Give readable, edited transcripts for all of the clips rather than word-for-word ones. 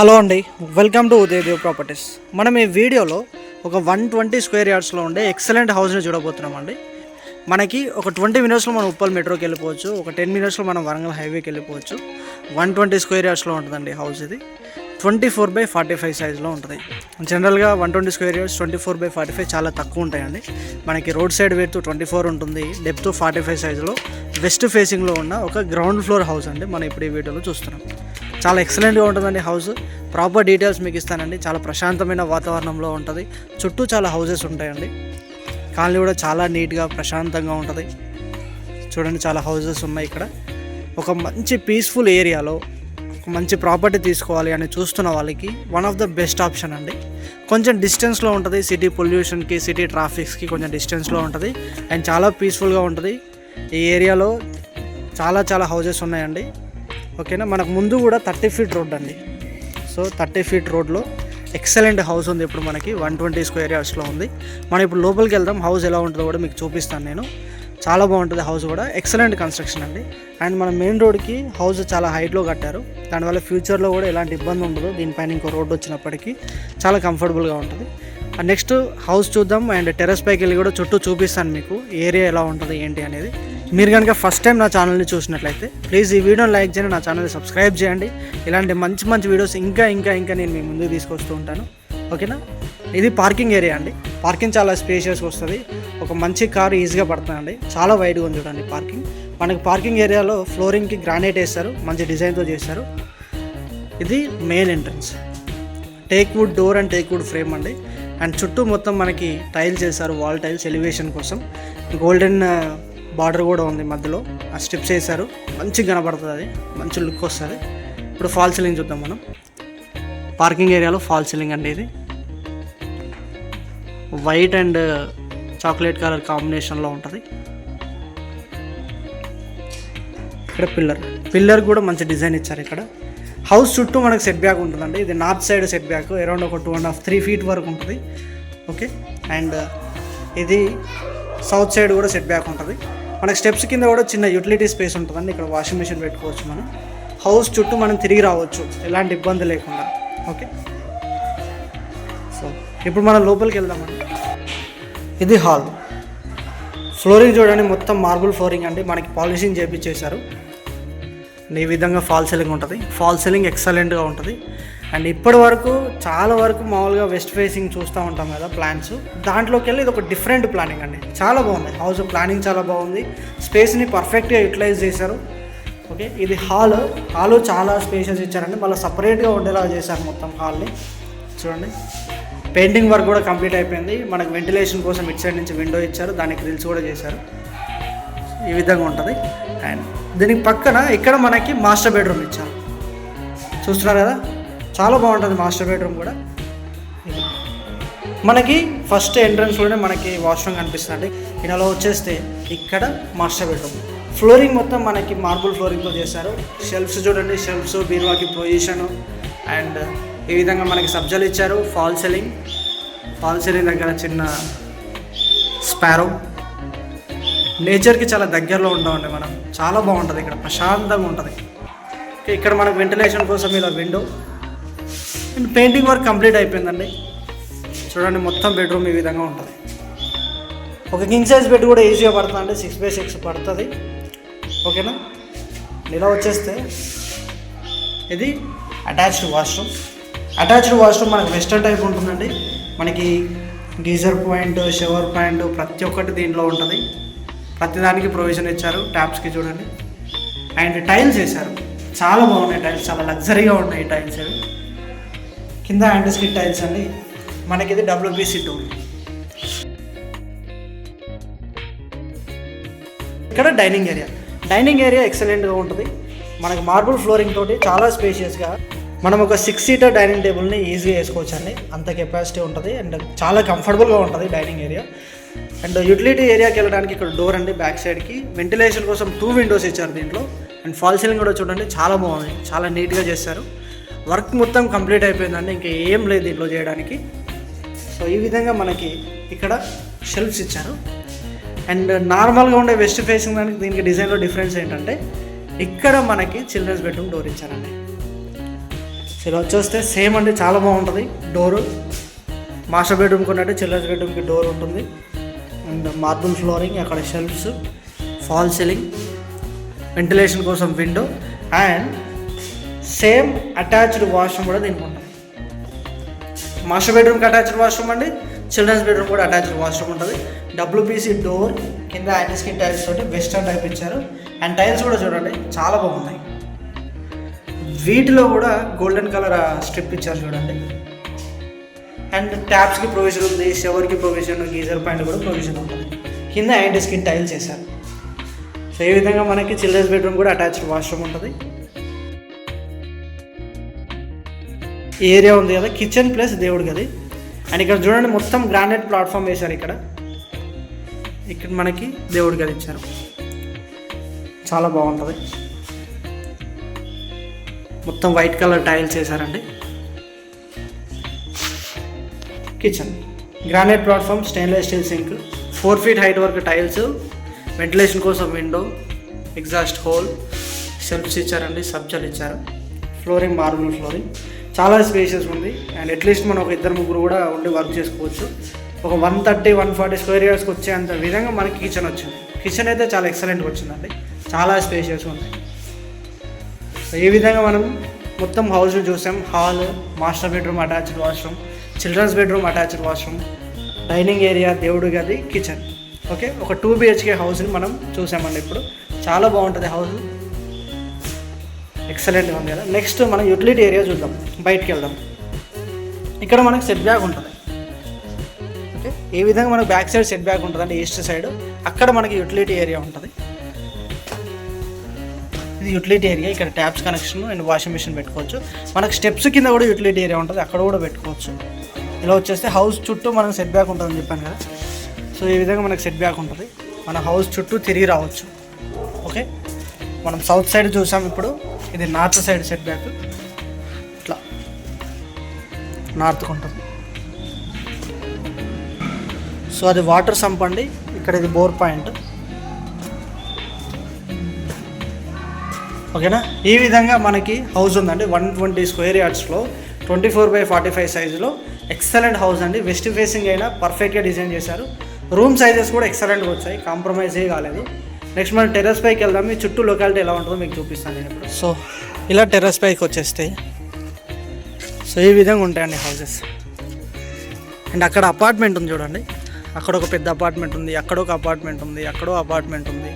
Hello అండి, welcome to ఉదయదేవ్ properties. మనం ఈ వీడియోలో ఒక 120 స్క్వేర్ యార్డ్స్లో ఉండే ఎక్సలెంట్ హౌస్ని చూడబోతున్నామండి. మనకి ఒక 20 మినిట్స్లో మనం ఉప్పల్ మెట్రోకి వెళ్ళిపోవచ్చు, ఒక 10 మినిట్స్లో మనం వరంగల్ హైవేకి వెళ్ళిపోవచ్చు. 120 స్క్వేర్ యార్డ్స్లో ఉంటుందండి హౌస్. ఇది 24/45 సైజులో ఉంటుంది. జనరల్గా 120 స్క్వేర్ యార్డ్స్ 24/45 చాలా తక్కువ ఉంటాయండి. మనకి రోడ్ సైడ్ వెయిట్ 24 ఉంటుంది, డెప్త్ 45 సైజులో వెస్ట్ ఫేసింగ్లో ఉన్న ఒక గ్రౌండ్ ఫ్లోర్ హౌస్ అండి మనం ఇప్పుడు ఈ వీడియోలో చూస్తున్నాం. చాలా ఎక్సలెంట్గా ఉంటుందండి హౌస్. ప్రాపర్ డీటెయిల్స్ మీకు ఇస్తానండి. చాలా ప్రశాంతమైన వాతావరణంలో ఉంటుంది. చుట్టూ చాలా హౌసెస్ ఉంటాయండి. కాలనీ కూడా చాలా నీట్గా ప్రశాంతంగా ఉంటుంది. చూడండి, చాలా హౌసెస్ ఉన్నాయి ఇక్కడ. ఒక మంచి పీస్ఫుల్ ఏరియాలో ఒక మంచి ప్రాపర్టీ తీసుకోవాలి అని చూస్తున్న వాళ్ళకి one of the best option అండి. కొంచెం డిస్టెన్స్లో ఉంటుంది, సిటీ పొల్యూషన్కి సిటీ ట్రాఫిక్స్కి కొంచెం డిస్టెన్స్లో ఉంటుంది అండ్ చాలా పీస్ఫుల్గా ఉంటుంది. ఈ ఏరియాలో చాలా హౌసెస్ ఉన్నాయండి. ఓకేనా, మనకు ముందు కూడా 30 ఫీట్ రోడ్ అండి. సో 30 ఫీట్ రోడ్లో ఎక్సలెంట్ హౌస్ ఉంది. ఇప్పుడు మనకి 120 స్క్వేర్ యార్డ్స్లో ఉంది. మనం ఇప్పుడు లోపలికి వెళ్దాం, హౌస్ ఎలా ఉంటుందో కూడా మీకు చూపిస్తాను నేను. చాలా బాగుంటుంది హౌస్ కూడా, ఎక్సలెంట్ కన్స్ట్రక్షన్ అండి. అండ్ మన మెయిన్ రోడ్కి హౌస్ చాలా హైట్లో కట్టారు. దానివల్ల ఫ్యూచర్లో కూడా ఎలాంటి ఇబ్బంది ఉండదు. దీనిపైన ఇంకో రోడ్డు వచ్చినప్పటికీ చాలా కంఫర్టబుల్గా ఉంటుంది. నెక్స్ట్ హౌస్ చూద్దాం అండ్ టెర్రస్ పైకి వెళ్ళి కూడా చుట్టూ చూపిస్తాను మీకు ఏరియా ఎలా ఉంటుంది ఏంటి అనేది. మీరు కనుక ఫస్ట్ టైం నా ఛానల్ని చూసినట్లయితే ప్లీజ్ ఈ వీడియోని లైక్ చేయండి, నా ఛానల్ని సబ్స్క్రైబ్ చేయండి. ఇలాంటి మంచి వీడియోస్ ఇంకా నేను మీ ముందుకు తీసుకొస్తూ ఉంటాను. ఓకేనా, ఇది పార్కింగ్ ఏరియా అండి. పార్కింగ్ చాలా స్పేషియస్గా వస్తుంది. ఒక మంచి కారు ఈజీగా పడుతుందండి. చాలా వైడ్గా ఉంది చూడండి పార్కింగ్. మనకి పార్కింగ్ ఏరియాలో ఫ్లోరింగ్కి గ్రానైట్ వేస్తారు, మంచి డిజైన్తో చేస్తారు. ఇది main entrance, teak wood door and teak wood frame అండి. అండ్ చుట్టూ మొత్తం మనకి టైల్స్ వేస్తారు, వాల్ టైల్స్ ఎలివేషన్ కోసం. గోల్డెన్ బార్డర్ కూడా ఉంది మధ్యలో, ఆ స్టెప్స్ వేసారు, మంచిగా కనబడుతుంది, అది మంచి లుక్ వస్తుంది. ఇప్పుడు ఫాల్ సీలింగ్ చూద్దాం మనం. పార్కింగ్ ఏరియాలో ఫాల్ సీలింగ్ అండి. ఇది వైట్ అండ్ చాక్లెట్ కలర్ కాంబినేషన్లో ఉంటుంది. ఇక్కడ పిల్లర్ కూడా మంచి డిజైన్ ఇచ్చారు. ఇక్కడ హౌస్ చుట్టూ మనకు సెట్ బ్యాక్ ఉంటుందండి. ఇది north side set back around ఒక 2.5-3 ఫీట్ వరకు ఉంటుంది. ఓకే, అండ్ ఇది సౌత్ సైడ్ కూడా సెట్ బ్యాక్ ఉంటుంది. మనకి స్టెప్స్ కింద కూడా చిన్న యూటిలిటీ స్పేస్ ఉంటుందండి. ఇక్కడ వాషింగ్ మెషిన్ పెట్టుకోవచ్చు మనం. హౌస్ చుట్టూ మనం తిరిగి రావచ్చు ఎలాంటి ఇబ్బంది లేకుండా. ఓకే, సో ఇప్పుడు మనం లోపలికి వెళ్దామండి. ఇది హాల్. ఫ్లోరింగ్ చూడండి, మొత్తం మార్బుల్ ఫ్లోరింగ్ అండి. మనకి పాలిషింగ్ చేయించేశారు. ఈ విధంగా ఫాల్ సీలింగ్ ఉంటుంది. ఫాల్ సీలింగ్ ఎక్సలెంట్గా ఉంటుంది. అండ్ ఇప్పటి వరకు చాలా వరకు మామూలుగా వెస్ట్ ఫేసింగ్ చూస్తూ ఉంటాం కదా ప్లాన్స్, దాంట్లోకి వెళ్ళి ఇది ఒక డిఫరెంట్ ప్లానింగ్ అండి. చాలా బాగుంది హౌస్ ప్లానింగ్, చాలా బాగుంది. స్పేస్ని పర్ఫెక్ట్గా యూటిలైజ్ చేశారు. ఓకే, ఇది హాల్ చాలా స్పేషియస్ ఇచ్చారండి. మళ్ళీ సపరేట్గా ఉండేలా చేశారు మొత్తం హాల్ని. చూడండి, పెయింటింగ్ వర్క్ కూడా కంప్లీట్ అయిపోయింది. మనకు వెంటిలేషన్ కోసం ఇటు సైడ్ నుంచి విండో ఇచ్చారు, దానికి గ్రిల్స్ కూడా చేశారు. ఈ విధంగా ఉంటుంది. అండ్ దీనికి పక్కన ఇక్కడ మనకి మాస్టర్ బెడ్రూమ్ ఇచ్చారు. చూస్తున్నారు కదా, చాలా బాగుంటుంది మాస్టర్ బెడ్రూమ్ కూడా. మనకి ఫస్ట్ ఎంట్రన్స్లోనే మనకి వాష్రూమ్ కనిపిస్తుంది. ఇలా వచ్చేస్తే ఇక్కడ మాస్టర్ బెడ్రూమ్. ఫ్లోరింగ్ మొత్తం మనకి మార్బుల్ ఫ్లోరింగ్తో చేశారు. షెల్ఫ్స్ చూడండి, షెల్ఫ్స్, బీరువాకి పొజిషను. అండ్ ఈ విధంగా మనకి సబ్జాలు ఇచ్చారు. ఫాల్ సీలింగ్ దగ్గర చిన్న స్పారో. నేచర్కి చాలా దగ్గరలో ఉంటామండి మనం. చాలా బాగుంటుంది ఇక్కడ, ప్రశాంతంగా ఉంటుంది. ఇక్కడ మనకు వెంటిలేషన్ కోసం ఇలా window. And painting work complete అయిపోయిందండి. చూడండి, మొత్తం బెడ్రూమ్ ఈ విధంగా ఉంటుంది. ఒక కింగ్ సైజ్ బెడ్ కూడా ఈజీగా పడుతుంది, 6x6 పడుతుంది. ఓకేనా, ఇలా వచ్చేస్తే ఇది అటాచ్డ్ వాష్రూమ్ మనకి వెస్టర్న్ టైప్ ఉంటుందండి. మనకి గీజర్ పాయింట్, షవర్ పాయింట్ ప్రతి ఒక్కటి దీంట్లో ఉంటుంది. ప్రతిదానికి ప్రొవిజన్ ఇచ్చారు. ట్యాప్స్కి చూడండి. అండ్ టైల్స్ వేశారు, చాలా బాగున్నాయి టైల్స్, చాలా లగ్జరీగా ఉన్నాయి టైల్స్. అవి కింద యాంటీ స్కిడ్ టైల్స్ అండి. మనకి ఇది WPC డోర్. ఇక్కడ డైనింగ్ ఏరియా ఎక్సలెంట్గా ఉంటుంది. మనకి మార్బుల్ ఫ్లోరింగ్ తోటి చాలా స్పేషియస్గా మనం ఒక 6 సీటర్ డైనింగ్ టేబుల్ని ఈజీగా వేసుకోవచ్చు అండి. అంత కెపాసిటీ ఉంటుంది అండ్ చాలా కంఫర్టబుల్గా ఉంటుంది డైనింగ్ ఏరియా. అండ్ యూటిలిటీ ఏరియాకి వెళ్ళడానికి ఇక్కడ డోర్ అండి. బ్యాక్ సైడ్కి వెంటిలేషన్ కోసం 2 విండోస్ ఇచ్చారు దీంట్లో. అండ్ ఫాల్ సీలింగ్ కూడా చూడండి, చాలా బాగుంది, చాలా నీట్గా చేశారు. వర్క్ మొత్తం కంప్లీట్ అయిపోయిందండి, ఇంకా ఏం లేదు దీంట్లో చేయడానికి. సో ఈ విధంగా మనకి ఇక్కడ షెల్ఫ్స్ ఇచ్చారు. అండ్ నార్మల్గా ఉండే వెస్ట్ ఫేసింగ్ దానికి దీనికి డిజైన్లో డిఫరెన్స్ ఏంటంటే ఇక్కడ మనకి చిల్డ్రన్స్ బెడ్రూమ్ డోర్ ఇచ్చారండి. ఇలా వచ్చేస్తే సేమ్ అండి, చాలా బాగుంటుంది. డోరు మాస్టర్ బెడ్రూమ్ కొన్నట్టు చిల్డ్రన్స్ బెడ్రూమ్కి డోర్ ఉంటుంది. అండ్ మార్బుల్ ఫ్లోరింగ్, అక్కడ షెల్ఫ్స్, ఫాల్ సీలింగ్, వెంటిలేషన్ కోసం window, and same attached washroom కూడా దీనికి ఉంటుంది. మాస్టర్ బెడ్రూమ్కి అటాచ్డ్ వాష్రూమ్ అండి, చిల్డ్రన్స్ బెడ్రూమ్ కూడా అటాచ్డ్ వాష్రూమ్ ఉంటుంది. డబ్ల్యూపీసీ డోర్, కింద యాంటీ స్కిన్ టైల్స్ తోటి వెస్టర్న్ టైప్ ఇచ్చారు. అండ్ టైల్స్ కూడా చూడండి చాలా బాగున్నాయి. వీటిలో కూడా గోల్డెన్ కలర్ స్ట్రిప్ ఇచ్చారు చూడండి. అండ్ ట్యాప్స్కి ప్రొవిజన్ ఉంది, షవర్కి ప్రొవిజన్, గీజర్ పాయింట్ కూడా ప్రొవిజన్ ఉంటుంది. కింద యాంటీ స్కిన్ టైల్స్ చేశారు. సో ఈ విధంగా మనకి చిల్డ్రన్స్ బెడ్రూమ్ కూడా అటాచ్డ్ వాష్రూమ్ ఉంటుంది. ఈ ఏరియా ఉంది కదా, కిచెన్ ప్లస్ దేవుడి గది. అండ్ ఇక్కడ చూడండి మొత్తం గ్రానైట్ ప్లాట్ఫామ్ వేశారు. ఇక్కడ మనకి దేవుడి గది ఇచ్చారు, చాలా బాగుంటుంది. మొత్తం వైట్ కలర్ టైల్స్ వేశారండి. Kitchen granite platform, stainless steel sink, 4 feet height వరకు టైల్స్, వెంటిలేషన్ కోసం విండో, ఎగ్జాస్ట్ హోల్, షెల్ఫ్స్ ఇచ్చారండి, సబ్జాలు ఇచ్చారు. ఫ్లోరింగ్ మార్బుల్ ఫ్లోరింగ్, చాలా స్పేషియస్ ఉంది. అండ్ అట్లీస్ట్ మనం ఒక 2-3 కూడా ఉండి వర్క్ చేసుకోవచ్చు. ఒక 130-140 స్క్వేర్ యార్డ్స్కి వచ్చేంత విధంగా మనకి కిచెన్ వచ్చింది. కిచెన్ అయితే చాలా ఎక్సలెంట్గా వచ్చిందండి, చాలా స్పేషియస్ ఉంది. ఈ విధంగా మనం మొత్తం హౌస్ని చూసాం. Hall, master bedroom attached washroom, children's bedroom attached washroom, dining area, దేవుడి గది, కిచెన్. ఓకే, ఒక 2 BHK హౌస్ని మనం చూసామండి. ఇప్పుడు చాలా బాగుంటుంది హౌస్, ఎక్సలెంట్గా ఉంది కదా. నెక్స్ట్ మనం యూటిలిటీ ఏరియా చూద్దాం, బయటికి వెళ్దాం. ఇక్కడ మనకు సెట్ బ్యాక్ ఉంటుంది. ఓకే, ఏ విధంగా మనకు బ్యాక్ సైడ్ సెట్ బ్యాక్ ఉంటుంది అంటే ఈస్ట్ సైడ్, అక్కడ మనకి యూటిలిటీ ఏరియా ఉంటుంది. ఇది యూటిలిటీ ఏరియా. ఇక్కడ taps connection and washing machine పెట్టుకోవచ్చు. మనకు స్టెప్స్ కింద కూడా యూటిలిటీ ఏరియా ఉంటుంది, అక్కడ కూడా పెట్టుకోవచ్చు. ఇలా వచ్చేస్తే హౌస్ చుట్టూ మనకు సెట్ బ్యాక్ ఉంటుందని చెప్పాను కదా. సో ఈ విధంగా మనకు సెట్ బ్యాక్ ఉంటుంది, మన హౌస్ చుట్టూ తిరిగి రావచ్చు. ఓకే, మనం సౌత్ సైడ్ చూసాం, ఇప్పుడు ఇది నార్త్ సైడ్ సెట్ బ్యాక్. ఇట్లా నార్త్కి ఉంటుంది. సో అది వాటర్ సంప్ అండి. ఇక్కడ ఇది బోర్ పాయింట్. ఓకేనా, ఈ విధంగా మనకి హౌస్ ఉందండి. 120 స్క్వేర్ యార్డ్స్లో 24x45 సైజులో ఎక్సలెంట్ హౌస్ అండి. వెస్ట్ ఫేసింగ్ అయినా పర్ఫెక్ట్గా డిజైన్ చేశారు. రూమ్ సైజెస్ కూడా ఎక్సలెంట్గా వచ్చాయి, కాంప్రమైజ్ ఏ కాలేదు. నెక్స్ట్ మనం టెర్రస్ పైకి వెళ్దాం. మీ చుట్టూ లొకాలిటీ ఎలా ఉంటుందో మీకు చూపిస్తాను నేను ఇప్పుడు. సో ఇలా టెర్రస్ పైకి వచ్చేస్తాయి. సో ఈ విధంగా ఉంటాయండి హౌసెస్. అండ్ అక్కడ అపార్ట్మెంట్ ఉంది చూడండి, అక్కడ ఒక పెద్ద అపార్ట్మెంట్ ఉంది, అక్కడ ఒక అపార్ట్మెంట్ ఉంది, అక్కడో అపార్ట్మెంట్ ఉంది.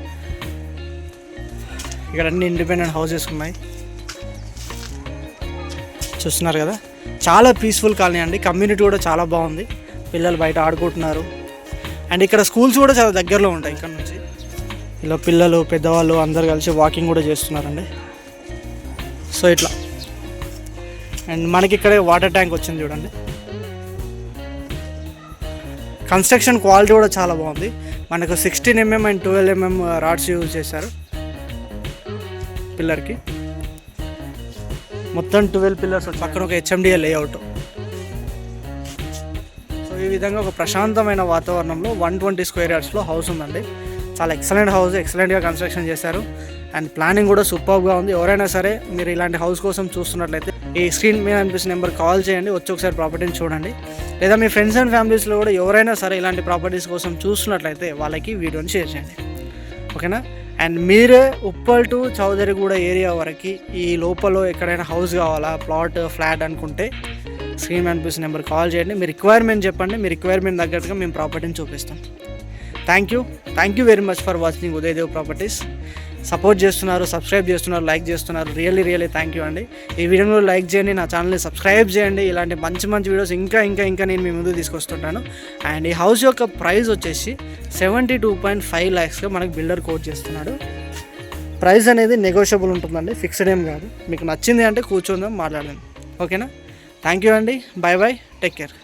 ఇక్కడ అన్ని ఇండిపెండెంట్ హౌసెస్ ఉన్నాయి, చూస్తున్నారు కదా. చాలా పీస్ఫుల్ కాలనీ అండి. కమ్యూనిటీ కూడా చాలా బాగుంది, పిల్లలు బయట ఆడుకుంటున్నారు. అండ్ ఇక్కడ స్కూల్స్ కూడా చాలా దగ్గరలో ఉంటాయి. ఇక్కడ నుంచి ఇలా పిల్లలు, పెద్దవాళ్ళు అందరు కలిసి వాకింగ్ కూడా చేస్తున్నారండి. సో ఇట్లా. అండ్ మనకి ఇక్కడ వాటర్ ట్యాంక్ వచ్చింది చూడండి. కన్స్ట్రక్షన్ క్వాలిటీ కూడా చాలా బాగుంది. మనకు 16 mm and 12 mm rods use చేశారు పిల్లర్కి. మొత్తం 12 పిల్లర్స్ వచ్చి పక్కన ఒక HMDA లేఅవుట్. సో ఈ విధంగా ఒక ప్రశాంతమైన వాతావరణంలో 120 స్క్వేర్ యార్డ్స్లో హౌస్ ఉందండి. చాలా ఎక్సలెంట్ హౌస్, ఎక్సలెంట్గా కన్స్ట్రక్షన్ చేశారు. అండ్ ప్లానింగ్ కూడా సూపర్గా ఉంది. ఎవరైనా సరే మీరు ఇలాంటి హౌస్ కోసం చూస్తున్నట్లయితే ఈ స్క్రీన్ మీద అనిపిస్తున్న నెంబర్ కాల్ చేయండి, వచ్చి ఒకసారి ప్రాపర్టీని చూడండి. లేదా మీ ఫ్రెండ్స్ అండ్ ఫ్యామిలీస్లో కూడా ఎవరైనా సరే ఇలాంటి ప్రాపర్టీస్ కోసం చూస్తున్నట్లయితే వాళ్ళకి వీడియోని షేర్ చేయండి. ఓకేనా. అండ్ మీరే ఉప్పల్ టు చౌదరిగూడ ఏరియా వరకు ఈ లోపల ఎక్కడైనా హౌస్ కావాలా, ప్లాట్, ఫ్లాట్ అనుకుంటే స్క్రీన్ మీద అనిపిస్తున్న నెంబర్ కాల్ చేయండి. మీ రిక్వైర్మెంట్ చెప్పండి, మీ రిక్వైర్మెంట్ తగ్గట్టుగా మేము ప్రాపర్టీని చూపిస్తాం. Thank you very much for watching Udaydev properties. Support చేస్తున్నారు, సబ్స్క్రైబ్ చేస్తున్నారు, లైక్ చేస్తున్నారు. రియల్లీ థ్యాంక్ యూ అండి. ఈ వీడియోలో లైక్ చేయండి, నా ఛానల్ని సబ్స్క్రైబ్ చేయండి. ఇలాంటి మంచి వీడియోస్ ఇంకా నేను మీ ముందు తీసుకొస్తుంటాను. అండ్ ఈ హౌస్ యొక్క ప్రైస్ వచ్చేసి 72.5 lakhsగా మనకు బిల్డర్ కోట్ చేస్తున్నాడు. ప్రైస్ అనేది నెగోషియబుల్ ఉంటుందండి, ఫిక్స్డ్ ఏం కాదు. మీకు నచ్చింది అంటే కూర్చుందాం, మాట్లాడండి. ఓకేనా. థ్యాంక్ యూ అండి. Bye, take care.